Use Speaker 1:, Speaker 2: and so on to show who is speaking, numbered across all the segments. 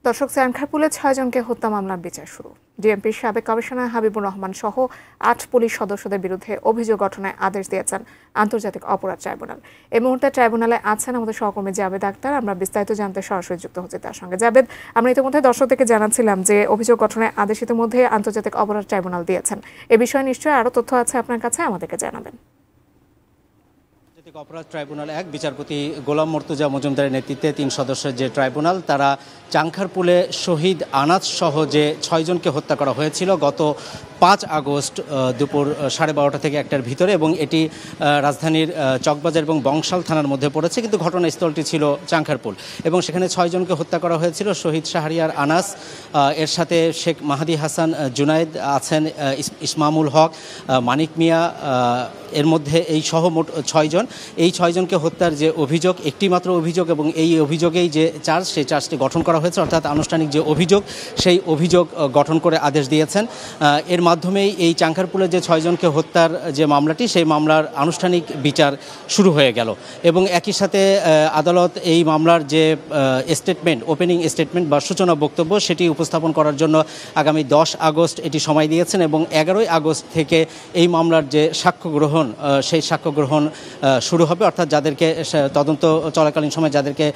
Speaker 1: দর্শক, চানখারপুলে ৬ জনকে হত্যা মামলার বিচার শুরু। ডিএমপির সাবেক কমিশনার হাবিবুর রহমান সহ ৮ পুলিশ সদস্যদের বিরুদ্ধে অভিযোগ গঠনের আদেশ দিয়েছেন আন্তর্জাতিক অপরাধ ট্রাইব্যুনাল। এই মুহূর্তে ট্রাইব্যুনালে আছেন আমাদের সহকর্মী জাবেদ আক্তার। আমরা বিস্তারিত জানতে সরাসরি যুক্ত হচ্ছি তার সঙ্গে। জাবেদ, আমরা ইতিমধ্যে দর্শকদেরকে জানাচ্ছিলাম যে অভিযোগ গঠনের আদেশ ইতিমধ্যে আন্তর্জাতিক অপরাধ ট্রাইব্যুনাল দিয়েছেন। এ বিষয়ে নিশ্চয়ই আরও তথ্য আছে আপনার কাছে, আমাদেরকে জানাবেন।
Speaker 2: অপরাধ ট্রাইব্যুনাল এক বিচারপতি গোলাম মর্তুজা মজুমদারের নেতৃত্বে ৩ সদস্যের যে ট্রাইব্যুনাল, তারা চাংখারপুলে শহীদ আনাজ সহ যে ৬ জনকে হত্যা করা হয়েছিল গত ৫ আগস্ট দুপুর 12:30 থেকে 1টার ভিতরে, এবং এটি রাজধানীর চকবাজার এবং বংশাল থানার মধ্যে পড়েছে, কিন্তু ঘটনাস্থলটি ছিল চাংখারপুল, এবং সেখানে ৬ জনকে হত্যা করা হয়েছিল। শহীদ শাহরিয়ার আনাস, এর সাথে শেখ মাহাদি হাসান জুনায়েদ আছেন, ইসমামুল হক, মানিক মিয়া, এর মধ্যে এই সহ মোট ৬ জন। এই ৬ জনকে হত্যার যে অভিযোগ, একটি মাত্র অভিযোগ, এবং এই অভিযোগেই যে চার্জ, সেই চার্জটি গঠন করা হয়েছে, অর্থাৎ আনুষ্ঠানিক যে অভিযোগ সেই অভিযোগ গঠন করে আদেশ দিয়েছেন। এর মাধ্যমেই এই চাংখারপুলের যে ৬ জনকে হত্যার যে মামলাটি, সেই মামলার আনুষ্ঠানিক বিচার শুরু হয়ে গেল, এবং একই সাথে আদালত এই মামলার যে স্টেটমেন্ট, ওপেনিং স্টেটমেন্ট বা সূচনা বক্তব্য, সেটি উপস্থাপন করার জন্য আগামী 10 আগস্ট এটি সময় দিয়েছেন, এবং 11ই আগস্ট থেকে এই মামলার যে সাক্ষ্য গ্রহণ, সেই সাক্ষ্য গ্রহণ শুরু হবে, অর্থাৎ যাদেরকে তদন্ত চলাকালীন সময় যাদেরকে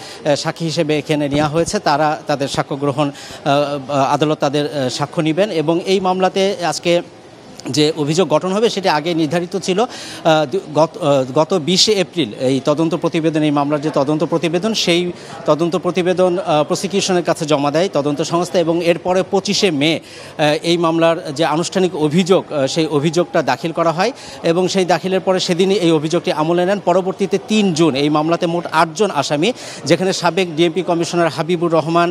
Speaker 2: সাক্ষী হিসেবে এখানে নেওয়া হয়েছে, তারা তাদের সাক্ষ্য গ্রহণ, আদালত তাদের সাক্ষ্য নেবেন। এবং এই মামলাতে আজকে যে অভিযোগ গঠন হবে সেটি আগে নির্ধারিত ছিল। গত 20 এপ্রিল এই তদন্ত প্রতিবেদন, এই মামলার যে তদন্ত প্রতিবেদন, সেই তদন্ত প্রতিবেদন প্রসিকিউশনের কাছে জমা দেয় তদন্ত সংস্থা, এবং এরপরে 25 মে এই মামলার যে আনুষ্ঠানিক অভিযোগ, সেই অভিযোগটা দাখিল করা হয়, এবং সেই দাখিলের পরে সেদিনই এই অভিযোগটি আমলে নেন। পরবর্তীতে 3 জুন এই মামলাতে মোট 8 জন আসামি, যেখানে সাবেক ডিএমপি কমিশনার হাবিবুর রহমান,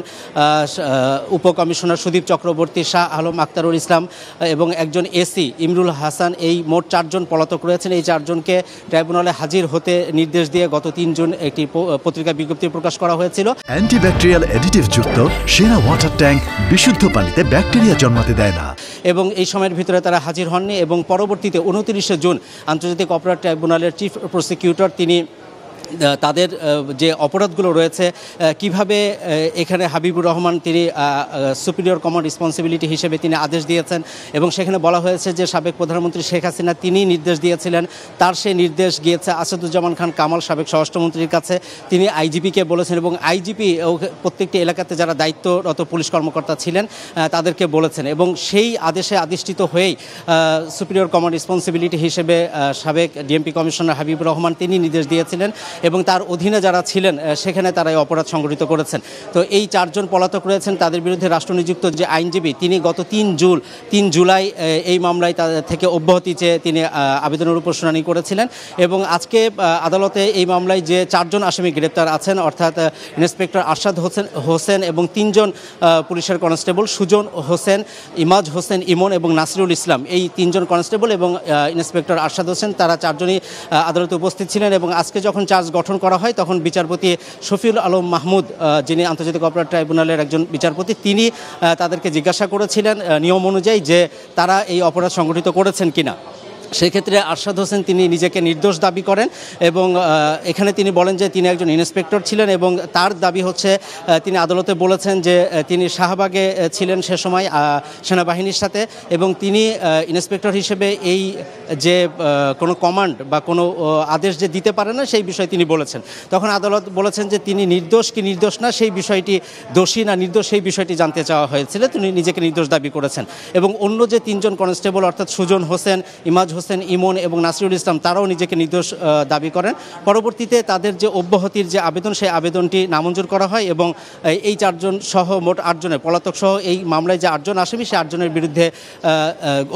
Speaker 2: উপকমিশনার সুদীপ চক্রবর্তী, শাহ আলম আক্তারুল ইসলাম এবং একজন এসি ইমরুল হাসান, এই মোট 4 জন পলাতক রয়েছেন। এই 4 জনকে ট্রাইব্যুনালে হাজির হতে নির্দেশ দিয়ে গত 3 জুন একটি পত্রিকা বিজ্ঞপ্তি প্রকাশ করা হয়েছিল।
Speaker 3: অ্যান্টিব্যাকটেরিয়াল অ্যাডিটিভ যুক্ত সেরা ওয়াটার ট্যাঙ্ক বিশুদ্ধ পানিতে ব্যাকটেরিয়া জন্মাতে দেয় না।
Speaker 2: এবং এই সময়ের ভিতরে তারা হাজির হননি, এবং পরবর্তীতে 29 জুন আন্তর্জাতিক অপরাধ ট্রাইব্যুনালের চিফ প্রসিকিউটর তিনি তাদের যে অপরাধগুলো রয়েছে, কিভাবে এখানে হাবিবুর রহমান তিনি সুপিরিয়র কমন রেসপন্সিবিলিটি হিসেবে তিনি আদেশ দিয়েছেন, এবং সেখানে বলা হয়েছে যে সাবেক প্রধানমন্ত্রী শেখ হাসিনা তিনি নির্দেশ দিয়েছিলেন, তার সেই নির্দেশ গিয়েছে আসাদুজ্জামান খান কামাল সাবেক স্বরাষ্ট্রমন্ত্রীর কাছে, তিনি আইজিপিকে বলেছেন, এবং আইজিপি প্রত্যেকটি এলাকাতে যারা দায়িত্বরত পুলিশ কর্মকর্তা ছিলেন তাদেরকে বলেছেন, এবং সেই আদেশে আদিষ্টিত হয়েই সুপিরিয়র কমন রেসপন্সিবিলিটি হিসেবে সাবেক ডিএমপি কমিশনার হাবিবুর রহমান তিনি নির্দেশ দিয়েছিলেন, এবং তার অধীনে যারা ছিলেন সেখানে তারা এই অপরাধ সংগঠিত করেছেন। তো এই 4 জন পলাতক রয়েছেন, তাদের বিরুদ্ধে রাষ্ট্রনিযুক্ত যে আইনজীবী তিনি গত 3 জুলাই এই মামলায় তাদের থেকে অব্যাহতি চেয়ে তিনি আবেদনের উপর শুনানি করেছিলেন, এবং আজকে আদালতে এই মামলায় যে 4 জন আসামি গ্রেপ্তার আছেন, অর্থাৎ ইন্সপেক্টর আরশাদ হোসেন এবং 3 জন পুলিশের কনস্টেবল, সুজন হোসেন, ইমাজ হোসেন ইমন এবং নাসিরুল ইসলাম, এই 3 জন কনস্টেবল এবং ইন্সপেক্টর আরশাদ হোসেন, তারা 4 জনই আদালতে উপস্থিত ছিলেন। এবং আজকে যখন চার্জ গঠন করা হয় তখন বিচারপতি শফিউল আলম মাহমুদ, যিনি আন্তর্জাতিক অপরাধ ট্রাইব্যুনালের একজন বিচারপতি, তিনি তাদেরকে জিজ্ঞাসা করেছিলেন নিয়ম অনুযায়ী যে তারা এই অপরাধ সংগঠিত করেছেন কিনা। সেক্ষেত্রে আরশাদ হোসেন তিনি নিজেকে নির্দোষ দাবি করেন, এবং এখানে তিনি বলেন যে তিনি একজন ইন্সপেক্টর ছিলেন, এবং তার দাবি হচ্ছে তিনি আদালতে বলেছেন যে তিনি শাহবাগে ছিলেন সে সময় সেনাবাহিনীর সাথে, এবং তিনি ইন্সপেক্টর হিসেবে এই যে কোনো কমান্ড বা কোনো আদেশ যে দিতে পারে না সেই বিষয়ে তিনি বলেছেন। তখন আদালত বলেছেন যে তিনি নির্দোষ কি নির্দোষ না সেই বিষয়টি, দোষী না নির্দোষ সেই বিষয়টি জানতে চাওয়া হয়েছিল, তিনি নিজেকে নির্দোষ দাবি করেছেন। এবং অন্য যে 3 জন কনস্টেবল অর্থাৎ সুজন হোসেন, ইমাজ হোসেন ইমন এবং নাসিরুল ইসলাম, তারাও নিজেকে নির্দোষ দাবি করেন। পরবর্তীতে তাদের যে অব্যাহতির যে আবেদন, সেই আবেদনটি নামঞ্জুর করা হয়, এবং এই 4 জন সহ মোট 8 জনের পলাতক সহ এই মামলায় যে 8 জন আসামি, সেই 8 জনের বিরুদ্ধে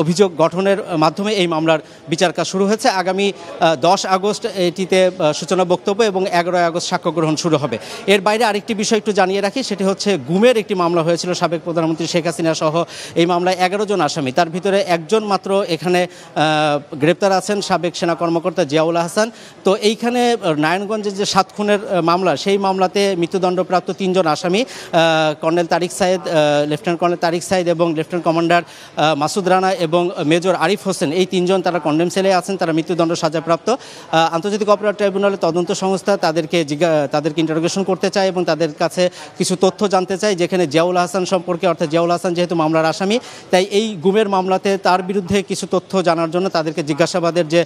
Speaker 2: অভিযোগ গঠনের মাধ্যমে এই মামলার বিচার কাজ শুরু হয়েছে। আগামী 10 আগস্ট এটিতে সূচনা বক্তব্য এবং 11 আগস্ট সাক্ষ্য গ্রহণ শুরু হবে। এর বাইরে আরেকটি বিষয় একটু জানিয়ে রাখি, সেটি হচ্ছে গুমের একটি মামলা হয়েছিল সাবেক প্রধানমন্ত্রী শেখ হাসিনা সহ। এই মামলায় 11 জন আসামি, তার ভিতরে 1 জন মাত্র এখানে গ্রেপ্তার আছেন সাবেক সেনা কর্মকর্তা জিয়াউল হাসান। তো এইখানে নারায়ণগঞ্জের যে 7 খুনের মামলা, সেই মামলাতে মৃত্যুদণ্ডপ্রাপ্ত 3 জন আসামি, কর্নেল তারিক সাইদ, লেফটেন্যান্ট কর্নেল তারিক সাইদ এবং লেফটেন্যান্ট কমান্ডার মাসুদ রানা এবং মেজর আরিফ হোসেন, এই 3 জন তারা কন্ডেম সেলে আছেন, তারা মৃত্যুদণ্ড সাজাপ্রাপ্ত। আন্তর্জাতিক অপরাধ ট্রাইব্যুনালের তদন্ত সংস্থা তাদেরকে ইন্টারোগেশন করতে চায় এবং তাদের কাছে কিছু তথ্য জানতে চায়, যেখানে জিয়াউল হাসান সম্পর্কে, অর্থাৎ জিয়াউল হাসান যেহেতু মামলার আসামি, তাই এই গুমের মামলাতে তার বিরুদ্ধে কিছু তথ্য জানার জন্য তাদেরকে জিজ্ঞাসাবাদের যে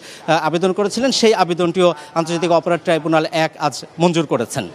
Speaker 2: আবেদন করেছিলেন, সেই আবেদনটিও আন্তর্জাতিক অপরাধ ট্রাইব্যুনাল 1 আজ মঞ্জুর করেছেন।